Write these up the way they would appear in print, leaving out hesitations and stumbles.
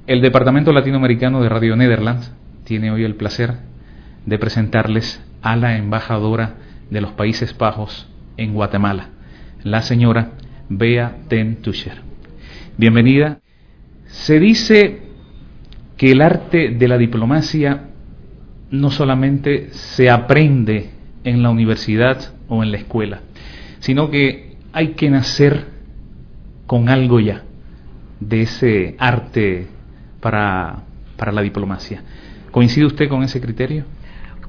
El Departamento Latinoamericano de Radio Nederland tiene hoy el placer de presentarles a la embajadora de los Países Bajos en Guatemala, la señora Bea ten Tuscher. Bienvenida. Se dice que el arte de la diplomacia no solamente se aprende en la universidad o en la escuela, sino que hay que nacer con algo ya de ese arte para la diplomacia. ¿Coincide usted con ese criterio?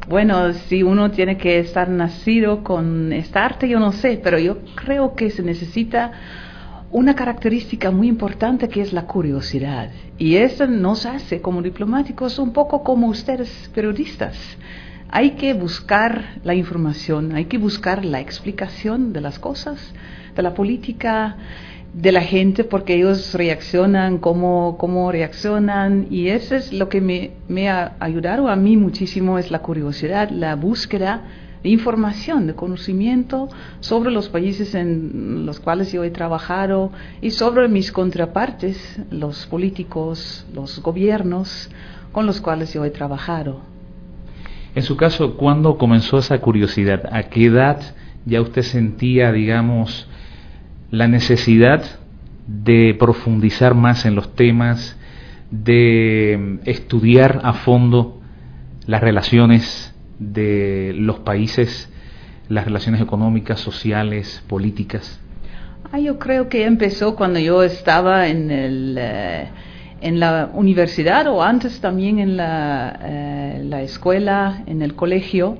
Bueno, si uno tiene que estar nacido con esta arte, yo no sé, pero yo creo que se necesita una característica muy importante que es la curiosidad. Y eso nos hace como diplomáticos un poco como ustedes periodistas. Hay que buscar la información, hay que buscar la explicación de las cosas, de la política, de la gente, porque ellos reaccionan, cómo reaccionan, y eso es lo que me ha ayudado a mí muchísimo, es la curiosidad, la búsqueda de información, de conocimiento sobre los países en los cuales yo he trabajado y sobre mis contrapartes, los políticos, los gobiernos con los cuales yo he trabajado. En su caso, ¿cuándo comenzó esa curiosidad? ¿A qué edad ya usted sentía, digamos, la necesidad de profundizar más en los temas, de estudiar a fondo las relaciones de los países, las relaciones económicas, sociales, políticas? Yo creo que empezó cuando yo estaba en la universidad, o antes también en la escuela, en el colegio.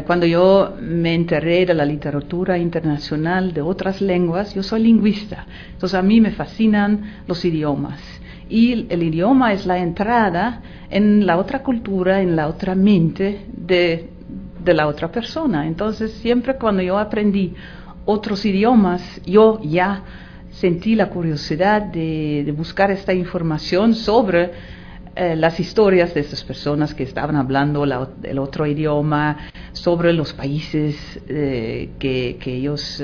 Cuando yo me enteré de la literatura internacional de otras lenguas, yo soy lingüista, entonces a mí me fascinan los idiomas. Y el idioma es la entrada en la otra cultura, en la otra mente de la otra persona. Entonces siempre cuando yo aprendí otros idiomas, yo ya sentí la curiosidad de buscar esta información sobre las historias de estas personas que estaban hablando el otro idioma, sobre los países que ellos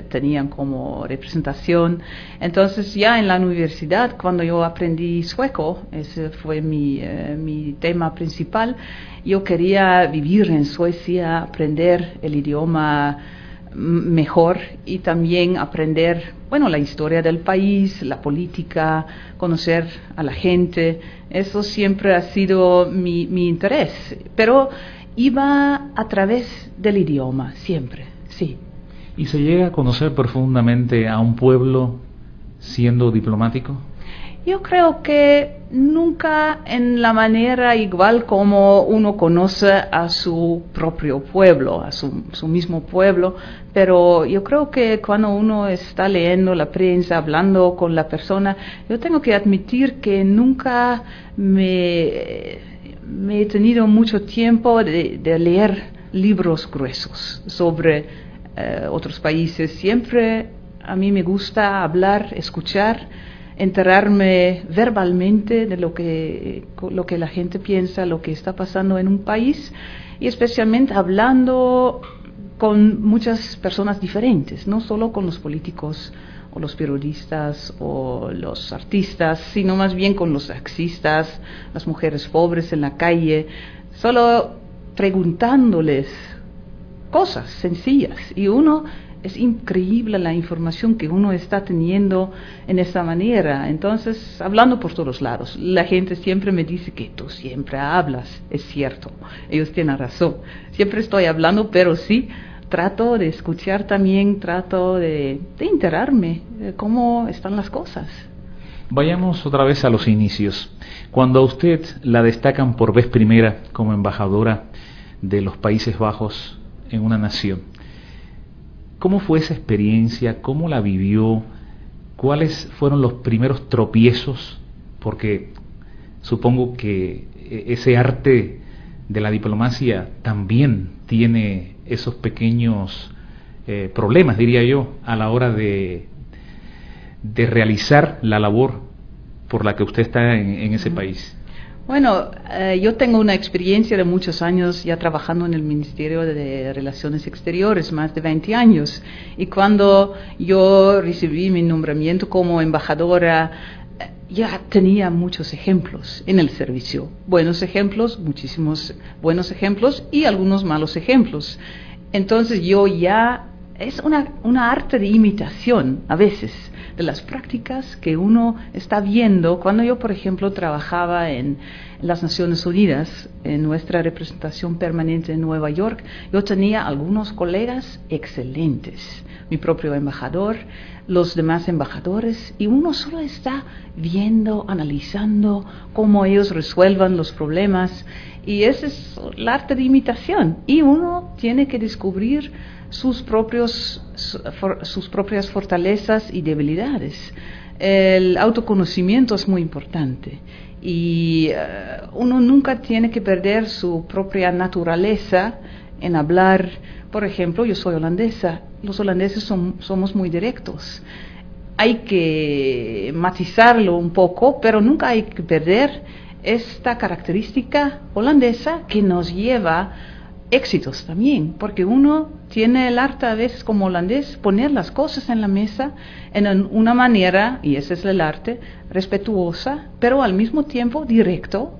tenían como representación. Entonces ya en la universidad, cuando yo aprendí sueco, ese fue mi tema principal, yo quería vivir en Suecia, aprender el idioma mejor y también aprender, la historia del país, la política, conocer a la gente. Eso siempre ha sido mi interés, pero iba a través del idioma, siempre, sí. ¿Y se llega a conocer profundamente a un pueblo siendo diplomático? Yo creo que nunca en la manera igual como uno conoce a su propio pueblo, a su mismo pueblo, pero yo creo que cuando uno está leyendo la prensa, hablando con la persona, yo tengo que admitir que nunca me he tenido mucho tiempo de leer libros gruesos sobre otros países. Siempre a mí me gusta hablar, escuchar, enterarme verbalmente de lo que la gente piensa, lo que está pasando en un país, y especialmente hablando con muchas personas diferentes, no solo con los políticos o los periodistas o los artistas, sino más bien con los taxistas, las mujeres pobres en la calle, solo preguntándoles cosas sencillas, y es increíble la información que uno está teniendo en esta manera. Entonces, hablando por todos lados, la gente siempre me dice que tú siempre hablas. Es cierto, ellos tienen razón. Siempre estoy hablando, pero sí, trato de escuchar también, trato de enterarme de cómo están las cosas. Vayamos otra vez a los inicios. Cuando a usted la destacan por vez primera como embajadora de los Países Bajos en una nación, ¿cómo fue esa experiencia? ¿Cómo la vivió? ¿Cuáles fueron los primeros tropiezos? Porque supongo que ese arte de la diplomacia también tiene esos pequeños problemas, diría yo, a la hora de realizar la labor por la que usted está en ese país. Bueno, yo tengo una experiencia de muchos años ya trabajando en el Ministerio de Relaciones Exteriores, más de 20 años. Y cuando yo recibí mi nombramiento como embajadora, ya tenía muchos ejemplos en el servicio, buenos ejemplos, muchísimos buenos ejemplos y algunos malos ejemplos. Entonces yo ya, es una arte de imitación a veces de las prácticas que uno está viendo. Cuando yo, por ejemplo, trabajaba en las Naciones Unidas, en nuestra representación permanente en Nueva York, yo tenía algunos colegas excelentes, mi propio embajador, los demás embajadores, y uno solo está viendo, analizando cómo ellos resuelvan los problemas, y ese es el arte de imitación, y uno tiene que descubrir sus propias fortalezas y debilidades. El autoconocimiento es muy importante y uno nunca tiene que perder su propia naturaleza en hablar. Por ejemplo, yo soy holandesa, los holandeses somos muy directos. Hay que matizarlo un poco, pero nunca hay que perder esta característica holandesa que nos lleva éxitos también, porque uno tiene el arte a veces como holandés poner las cosas en la mesa en una manera, y ese es el arte, respetuosa, pero al mismo tiempo directo,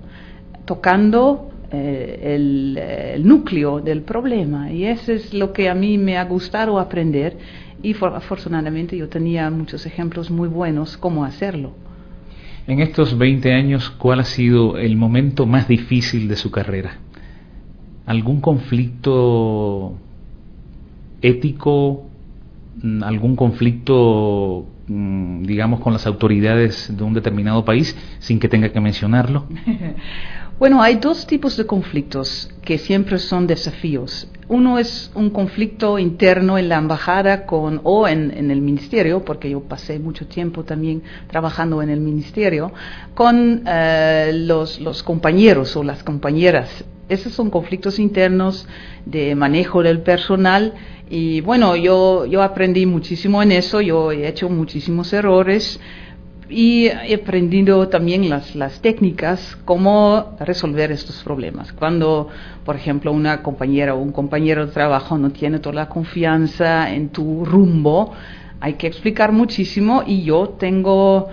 tocando el núcleo del problema, y eso es lo que a mí me ha gustado aprender, y afortunadamente yo tenía muchos ejemplos muy buenos cómo hacerlo. En estos 20 años, ¿cuál ha sido el momento más difícil de su carrera? ¿Algún conflicto ético, algún conflicto, digamos, con las autoridades de un determinado país, sin que tenga que mencionarlo? Bueno, hay dos tipos de conflictos que siempre son desafíos. Uno es un conflicto interno en la embajada o en el ministerio, porque yo pasé mucho tiempo también trabajando en el ministerio, con los compañeros o las compañeras. Esos son conflictos internos de manejo del personal y bueno, yo aprendí muchísimo en eso, yo he hecho muchísimos errores y he aprendido también las técnicas, cómo resolver estos problemas. Cuando, por ejemplo, una compañera o un compañero de trabajo no tiene toda la confianza en tu rumbo, hay que explicar muchísimo y yo tengo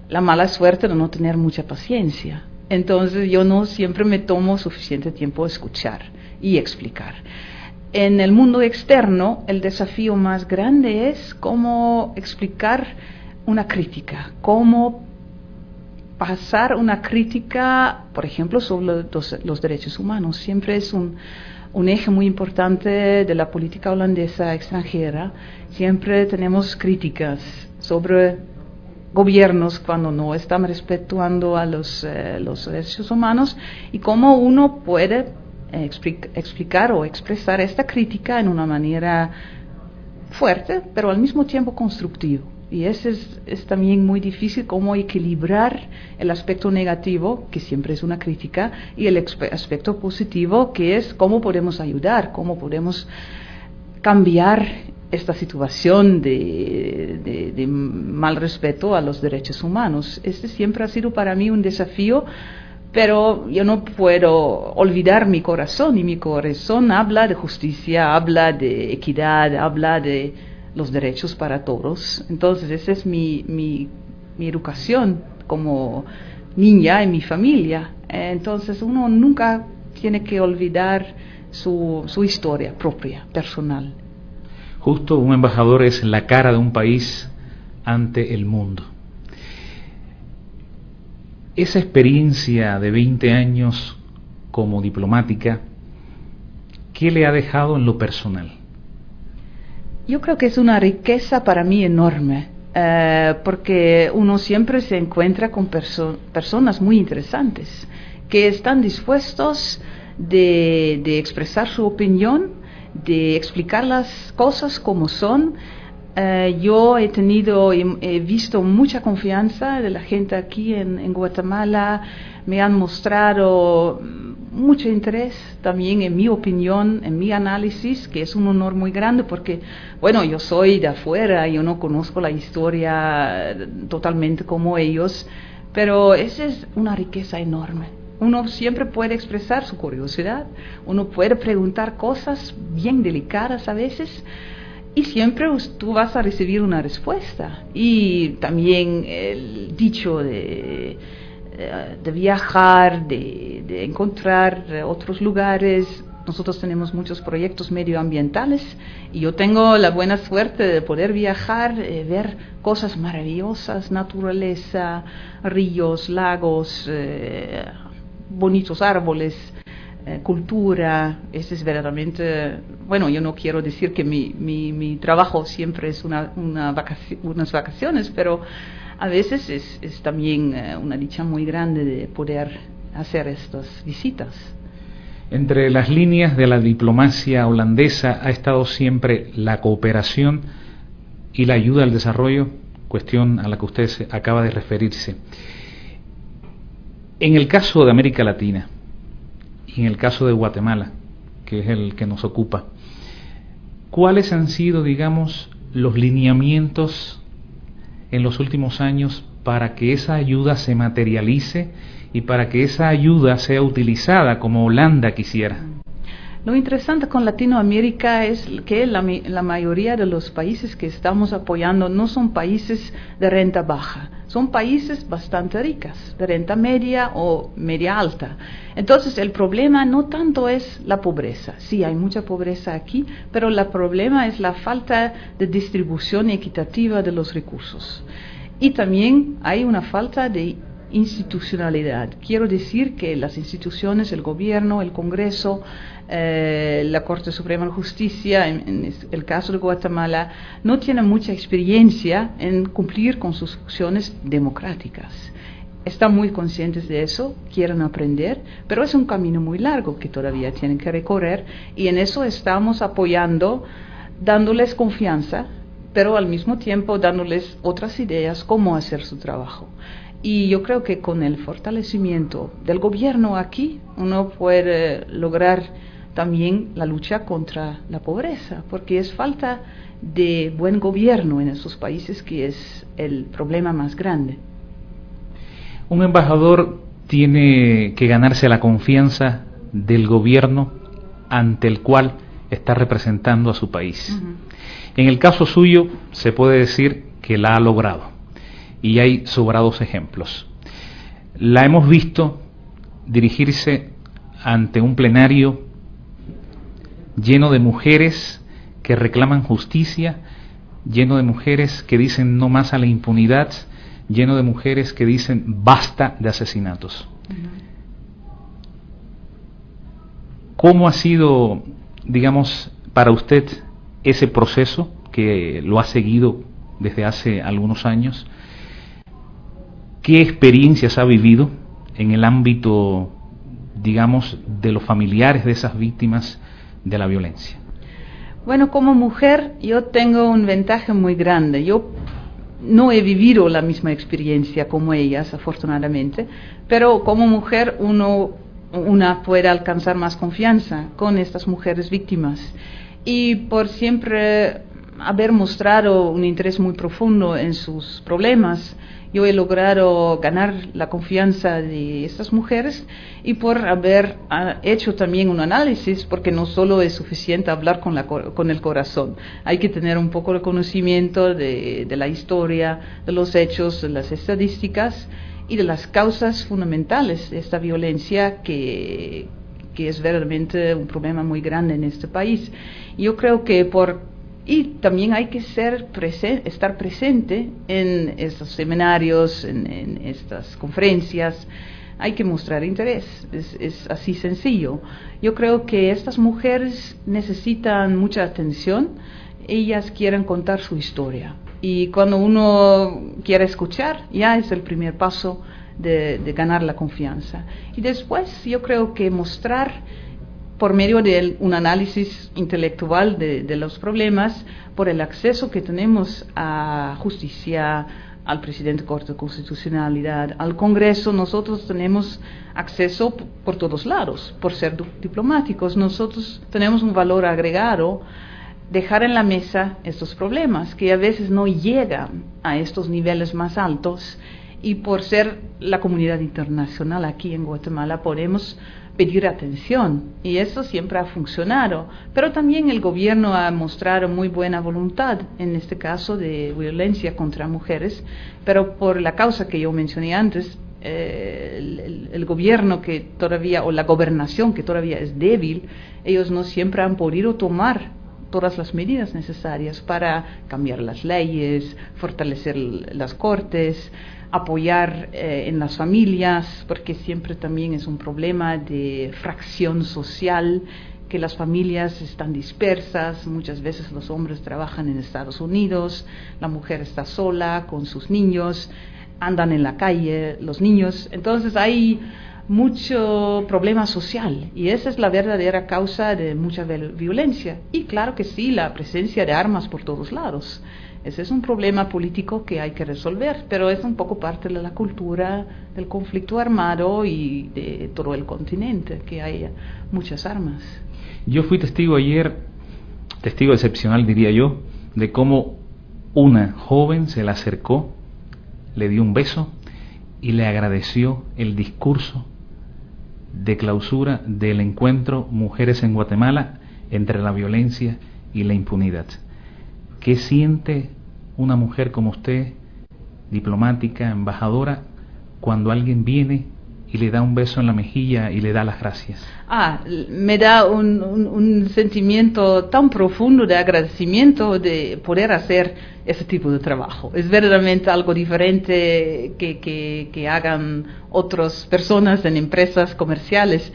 la mala suerte de no tener mucha paciencia. Entonces yo no siempre me tomo suficiente tiempo a escuchar y explicar. En el mundo externo, el desafío más grande es cómo explicar una crítica, cómo pasar una crítica, por ejemplo, sobre los derechos humanos. Siempre es un eje muy importante de la política holandesa extranjera. Siempre tenemos críticas sobre gobiernos cuando no están respetando a los derechos humanos y cómo uno puede explicar o expresar esta crítica en una manera fuerte, pero al mismo tiempo constructivo. Y eso es también muy difícil, cómo equilibrar el aspecto negativo, que siempre es una crítica, y el aspecto positivo, que es cómo podemos ayudar, cómo podemos cambiar esta situación de mal respeto a los derechos humanos. Este siempre ha sido para mí un desafío, pero yo no puedo olvidar mi corazón, y mi corazón habla de justicia, habla de equidad, habla de los derechos para todos. Entonces esa es mi educación como niña en mi familia. Entonces uno nunca tiene que olvidar su historia propia, personal. Justo, un embajador es la cara de un país ante el mundo. Esa experiencia de 20 años como diplomática, ¿qué le ha dejado en lo personal? Yo creo que es una riqueza para mí enorme, porque uno siempre se encuentra con personas muy interesantes, que están dispuestos de expresar su opinión, de explicar las cosas como son. Yo he visto mucha confianza de la gente aquí en Guatemala, me han mostrado mucho interés también en mi opinión, en mi análisis, que es un honor muy grande porque, bueno, yo soy de afuera, yo no conozco la historia totalmente como ellos, pero esa es una riqueza enorme. Uno siempre puede expresar su curiosidad, uno puede preguntar cosas bien delicadas a veces, y siempre tú vas a recibir una respuesta. Y también el dicho de viajar, de encontrar otros lugares. Nosotros tenemos muchos proyectos medioambientales y yo tengo la buena suerte de poder viajar, ver cosas maravillosas, naturaleza, ríos, lagos, bonitos árboles, cultura. Ese es verdaderamente, bueno, yo no quiero decir que mi trabajo siempre es unas vacaciones, pero a veces es también una dicha muy grande de poder hacer estas visitas. Entre las líneas de la diplomacia holandesa ha estado siempre la cooperación y la ayuda al desarrollo, cuestión a la que usted acaba de referirse. En el caso de América Latina y en el caso de Guatemala, que es el que nos ocupa, ¿cuáles han sido, digamos, los lineamientos en los últimos años para que esa ayuda se materialice y para que esa ayuda sea utilizada como Holanda quisiera? Lo interesante con Latinoamérica es que la mayoría de los países que estamos apoyando no son países de renta baja, son países bastante ricas, de renta media o media alta. Entonces el problema no tanto es la pobreza, sí hay mucha pobreza aquí, pero el problema es la falta de distribución equitativa de los recursos. Y también hay una falta de institucionalidad. Quiero decir que las instituciones, el gobierno, el Congreso, la Corte Suprema de Justicia, en el caso de Guatemala, no tienen mucha experiencia en cumplir con sus funciones democráticas. Están muy conscientes de eso, quieren aprender, pero es un camino muy largo que todavía tienen que recorrer, y en eso estamos apoyando, dándoles confianza, pero al mismo tiempo dándoles otras ideas cómo hacer su trabajo. Y yo creo que con el fortalecimiento del gobierno aquí, uno puede lograr también la lucha contra la pobreza, porque es falta de buen gobierno en esos países que es el problema más grande. Un embajador tiene que ganarse la confianza del gobierno ante el cual está representando a su país. En el caso suyo, se puede decir que la ha logrado. Y hay sobrados ejemplos. La hemos visto dirigirse ante un plenario lleno de mujeres que reclaman justicia, lleno de mujeres que dicen no más a la impunidad, lleno de mujeres que dicen basta de asesinatos. ¿Cómo ha sido, digamos, para usted ese proceso que lo ha seguido desde hace algunos años? ¿Qué experiencias ha vivido en el ámbito, digamos, de los familiares de esas víctimas de la violencia? Bueno, como mujer yo tengo un ventaja muy grande. Yo no he vivido la misma experiencia como ellas, afortunadamente, pero como mujer una puede alcanzar más confianza con estas mujeres víctimas. Y por siempre haber mostrado un interés muy profundo en sus problemas, yo he logrado ganar la confianza de estas mujeres, y por haber hecho también un análisis, porque no solo es suficiente hablar con el corazón, hay que tener un poco de conocimiento de la historia, de los hechos, de las estadísticas y de las causas fundamentales de esta violencia que es verdaderamente un problema muy grande en este país. Yo creo que y también hay que estar presente en estos seminarios, en estas conferencias. Hay que mostrar interés, es así sencillo. Yo creo que estas mujeres necesitan mucha atención, ellas quieren contar su historia. Y cuando uno quiere escuchar, ya es el primer paso de ganar la confianza. Y después yo creo que mostrar por medio de un análisis intelectual de los problemas, por el acceso que tenemos a justicia, al presidente de Corte de Constitucionalidad, al Congreso. Nosotros tenemos acceso por todos lados, por ser diplomáticos. Nosotros tenemos un valor agregado, dejar en la mesa estos problemas que a veces no llegan a estos niveles más altos, y por ser la comunidad internacional aquí en Guatemala podemos pedir atención, y eso siempre ha funcionado. Pero también el gobierno ha mostrado muy buena voluntad en este caso de violencia contra mujeres, pero por la causa que yo mencioné antes, el gobierno que todavía, o la gobernación que todavía es débil, ellos no siempre han podido tomar todas las medidas necesarias para cambiar las leyes, fortalecer las cortes, apoyar en las familias, porque siempre también es un problema de fracción social, que las familias están dispersas, muchas veces los hombres trabajan en Estados Unidos, la mujer está sola con sus niños, andan en la calle los niños, entonces hay mucho problema social, y esa es la verdadera causa de mucha violencia. Y claro que sí, la presencia de armas por todos lados. Ese es un problema político que hay que resolver, pero es un poco parte de la cultura del conflicto armado y de todo el continente, que hay muchas armas. Yo fui testigo ayer, testigo excepcional diría yo, de cómo una joven se le acercó, le dio un beso y le agradeció el discurso de clausura del encuentro Mujeres en Guatemala entre la violencia y la impunidad. ¿Qué siente una mujer como usted, diplomática, embajadora, cuando alguien viene y le da un beso en la mejilla y le da las gracias? Me da un sentimiento tan profundo de agradecimiento de poder hacer ese tipo de trabajo. Es verdaderamente algo diferente que hagan otras personas en empresas comerciales.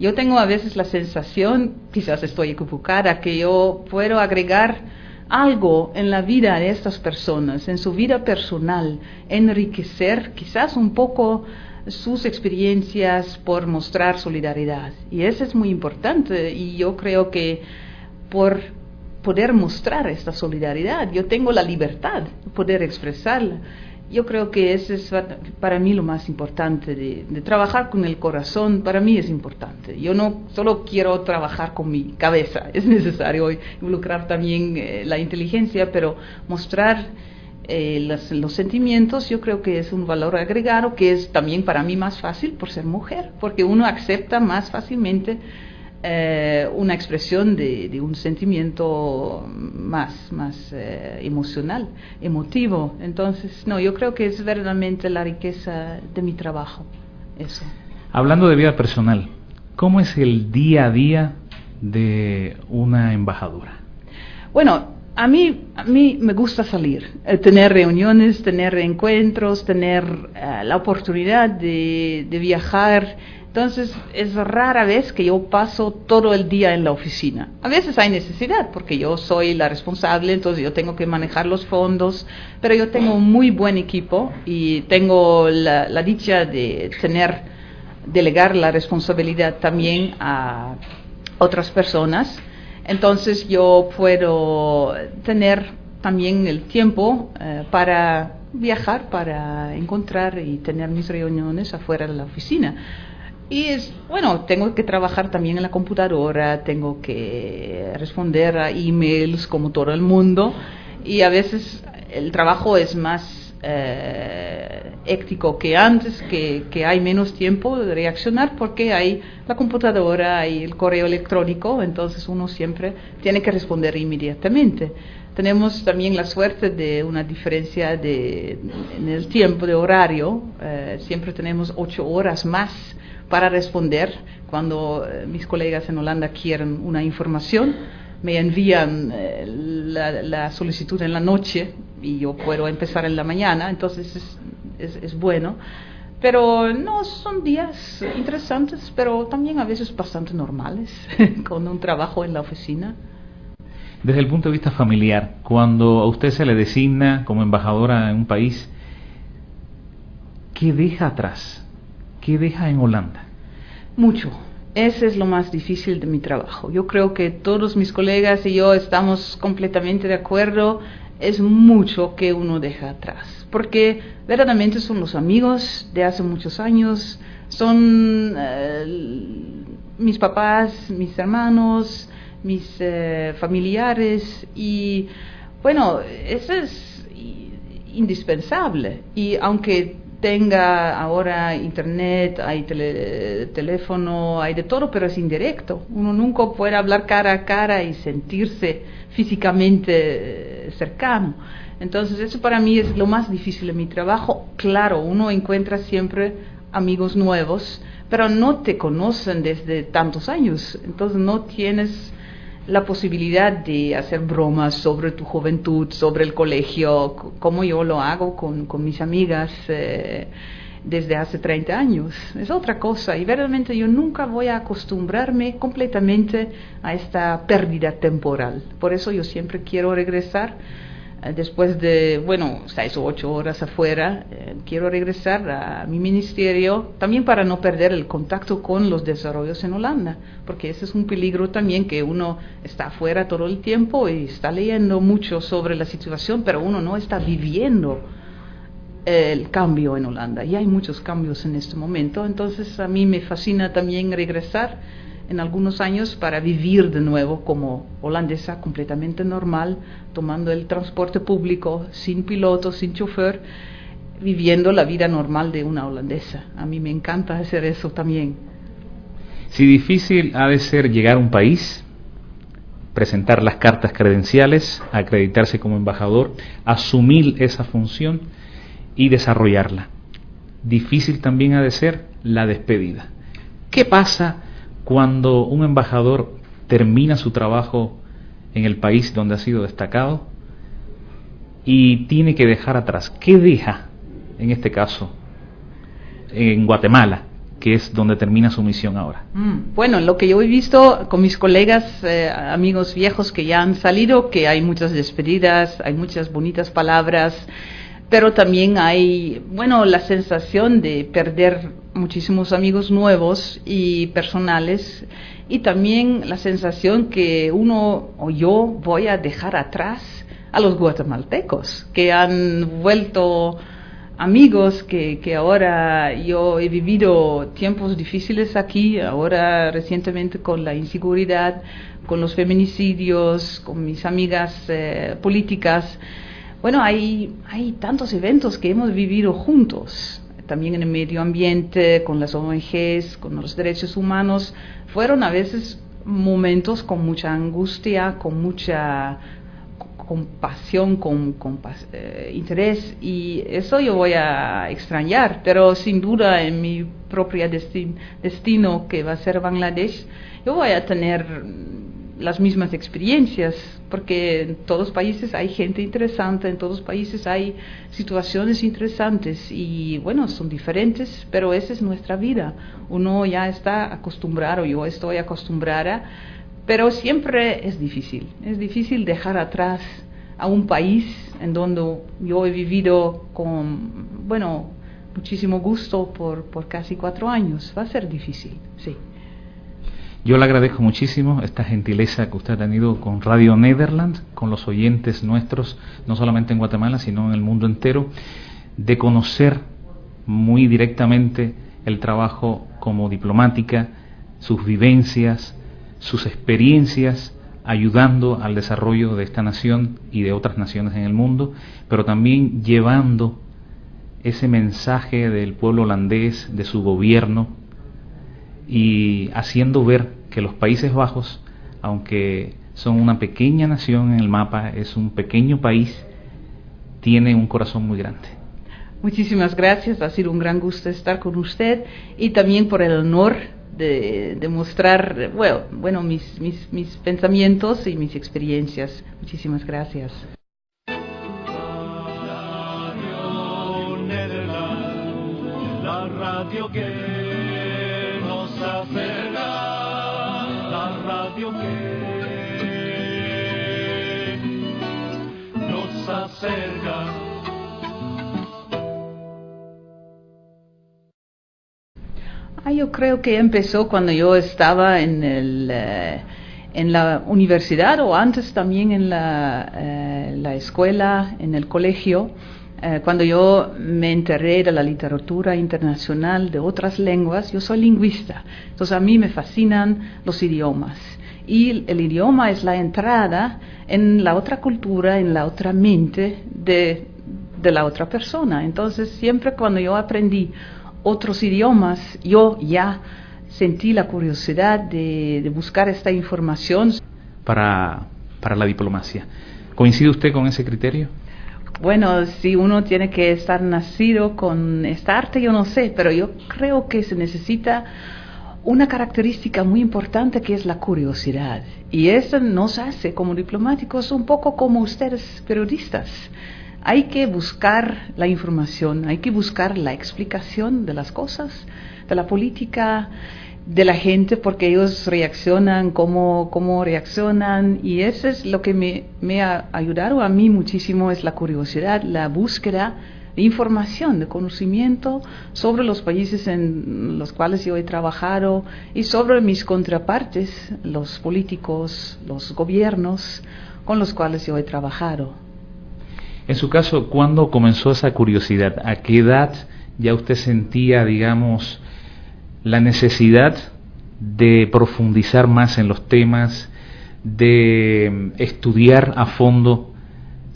Yo tengo a veces la sensación, quizás estoy equivocada, que yo puedo agregar algo en la vida de estas personas, en su vida personal, enriquecer quizás un poco sus experiencias por mostrar solidaridad. Y eso es muy importante, y yo creo que por poder mostrar esta solidaridad, yo tengo la libertad de poder expresarla. Yo creo que eso es para mí lo más importante, de trabajar con el corazón. Para mí es importante. Yo no solo quiero trabajar con mi cabeza, es necesario involucrar también la inteligencia, pero mostrar los sentimientos, yo creo que es un valor agregado que es también para mí más fácil por ser mujer, porque uno acepta más fácilmente una expresión de un sentimiento más emocional, emotivo. Entonces, no, yo creo que es verdaderamente la riqueza de mi trabajo, eso. Hablando de vida personal, ¿cómo es el día a día de una embajadora? Bueno, a mí me gusta salir, tener reuniones, tener encuentros, tener la oportunidad de viajar. Entonces, es rara vez que yo paso todo el día en la oficina. A veces hay necesidad, porque yo soy la responsable, entonces yo tengo que manejar los fondos, pero yo tengo un muy buen equipo y tengo la dicha de delegar la responsabilidad también a otras personas. Entonces, yo puedo tener también el tiempo para viajar, para encontrar y tener mis reuniones afuera de la oficina. Y tengo que trabajar también en la computadora, tengo que responder a emails como todo el mundo, y a veces el trabajo es más ético que antes, que hay menos tiempo de reaccionar porque hay la computadora, hay el correo electrónico, entonces uno siempre tiene que responder inmediatamente. Tenemos también la suerte de una diferencia en el tiempo de horario, siempre tenemos 8 horas más para responder. Cuando mis colegas en Holanda quieren una información, me envían la solicitud en la noche y yo puedo empezar en la mañana, entonces es bueno. Pero no, son días interesantes, pero también a veces bastante normales, con un trabajo en la oficina. Desde el punto de vista familiar, cuando a usted se le designa como embajadora en un país, ¿qué deja atrás? ¿Qué deja en Holanda? Mucho. Ese es lo más difícil de mi trabajo. Yo creo que todos mis colegas y yo estamos completamente de acuerdo. Es mucho que uno deja atrás, porque verdaderamente son los amigos de hace muchos años, son mis papás, mis hermanos, mis familiares, y bueno, eso es indispensable. Y aunque tenga ahora internet, hay teléfono, hay de todo, pero es indirecto. Uno nunca puede hablar cara a cara y sentirse físicamente cercano. Entonces eso para mí es lo más difícil de mi trabajo. Claro, uno encuentra siempre amigos nuevos, pero no te conocen desde tantos años, entonces no tienes la posibilidad de hacer bromas sobre tu juventud, sobre el colegio, como yo lo hago con mis amigas desde hace 30 años. Es otra cosa y verdaderamente yo nunca voy a acostumbrarme completamente a esta pérdida temporal. Por eso yo siempre quiero regresar. Después de, 6 o 8 horas afuera, quiero regresar a mi ministerio, también para no perder el contacto con los desarrollos en Holanda, porque ese es un peligro también, que uno está afuera todo el tiempo y está leyendo mucho sobre la situación, pero uno no está viviendo el cambio en Holanda, y hay muchos cambios en este momento. Entonces a mí me fascina también regresar en algunos años para vivir de nuevo como holandesa completamente normal, tomando el transporte público, sin piloto, sin chofer, viviendo la vida normal de una holandesa. A mí me encanta hacer eso también. Si difícil ha de ser llegar a un país, presentar las cartas credenciales, acreditarse como embajador, asumir esa función y desarrollarla. Difícil también ha de ser la despedida. ¿Qué pasa cuando un embajador termina su trabajo en el país donde ha sido destacado y tiene que dejar atrás? ¿Qué deja, en este caso, en Guatemala, que es donde termina su misión ahora? Bueno, lo que yo he visto con mis colegas, amigos viejos que ya han salido, que hay muchas despedidas, hay muchas bonitas palabras, pero también hay, la sensación de perder muchísimos amigos nuevos y personales, y también la sensación que uno o yo voy a dejar atrás a los guatemaltecos, que han vuelto amigos, que ahora yo he vivido tiempos difíciles aquí, ahora recientemente con la inseguridad, con los feminicidios, con mis amigas políticas. Hay tantos eventos que hemos vivido juntos, también en el medio ambiente, con las ONGs, con los derechos humanos. Fueron a veces momentos con mucha angustia, con mucha compasión, con interés, y eso yo voy a extrañar, pero sin duda en mi propio destino, que va a ser Bangladesh, yo voy a tener las mismas experiencias, porque en todos los países hay gente interesante, en todos los países hay situaciones interesantes y son diferentes, pero esa es nuestra vida. Uno ya está acostumbrado, yo estoy acostumbrada, pero siempre es difícil dejar atrás a un país en donde yo he vivido con, muchísimo gusto por casi 4 años. Va a ser difícil, sí. Yo le agradezco muchísimo esta gentileza que usted ha tenido con Radio Nederland, con los oyentes nuestros, no solamente en Guatemala, sino en el mundo entero, de conocer muy directamente el trabajo como diplomática, sus vivencias, sus experiencias, ayudando al desarrollo de esta nación y de otras naciones en el mundo, pero también llevando ese mensaje del pueblo holandés, de su gobierno, y haciendo ver que los Países Bajos, aunque son una pequeña nación en el mapa, es un pequeño país, tiene un corazón muy grande. Muchísimas gracias, ha sido un gran gusto estar con usted, y también por el honor de mostrar mis pensamientos y mis experiencias. Muchísimas gracias. La radio que nos acerca, la radio que nos acerca. Yo creo que empezó cuando yo estaba en la universidad, o antes también en la escuela, en el colegio. Cuando yo me enteré de la literatura internacional de otras lenguas. Yo soy lingüista, entonces a mí me fascinan los idiomas, y el idioma es la entrada en la otra cultura, en la otra mente de de la otra persona. Entonces, siempre cuando yo aprendí otros idiomas, yo ya sentí la curiosidad de buscar esta información. Para la diplomacia. ¿Coincide usted con ese criterio? Bueno, si uno tiene que estar nacido con esta arte, yo no sé, pero yo creo que se necesita una característica muy importante que es la curiosidad. Y eso nos hace como diplomáticos un poco como ustedes periodistas. Hay que buscar la información, hay que buscar la explicación de las cosas, de la política, de la gente, porque ellos reaccionan, cómo reaccionan, y eso es lo que me ha ayudado a mí muchísimo, es la curiosidad, la búsqueda de información, de conocimiento sobre los países en los cuales yo he trabajado y sobre mis contrapartes, los políticos, los gobiernos con los cuales yo he trabajado. En su caso, ¿cuándo comenzó esa curiosidad? ¿A qué edad ya usted sentía, digamos, la necesidad de profundizar más en los temas, de estudiar a fondo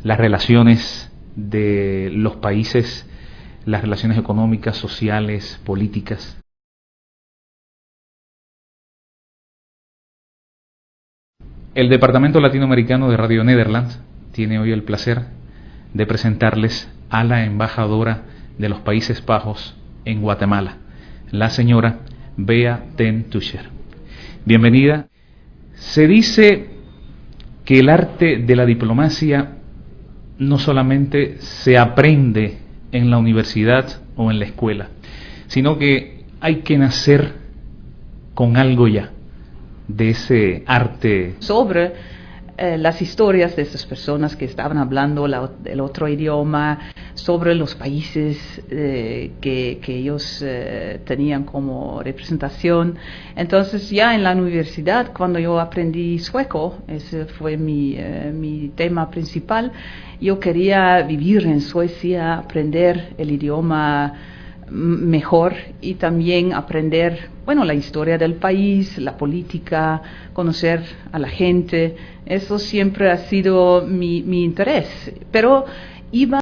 las relaciones de los países, las relaciones económicas, sociales, políticas? El Departamento Latinoamericano de Radio Nederland tiene hoy el placer de presentarles a la embajadora de los Países Bajos en Guatemala, la señora Bea ten Tuscher. Bienvenida. Se dice que el arte de la diplomacia no solamente se aprende en la universidad o en la escuela, sino que hay que nacer con algo ya de ese arte. Sobre las historias de esas personas que estaban hablando el otro idioma, sobre los países que ellos tenían como representación. Entonces ya en la universidad, cuando yo aprendí sueco, ese fue mi tema principal, yo quería vivir en Suecia, aprender el idioma mejor y también aprender, bueno, la historia del país, la política, conocer a la gente. Eso siempre ha sido mi interés, pero iba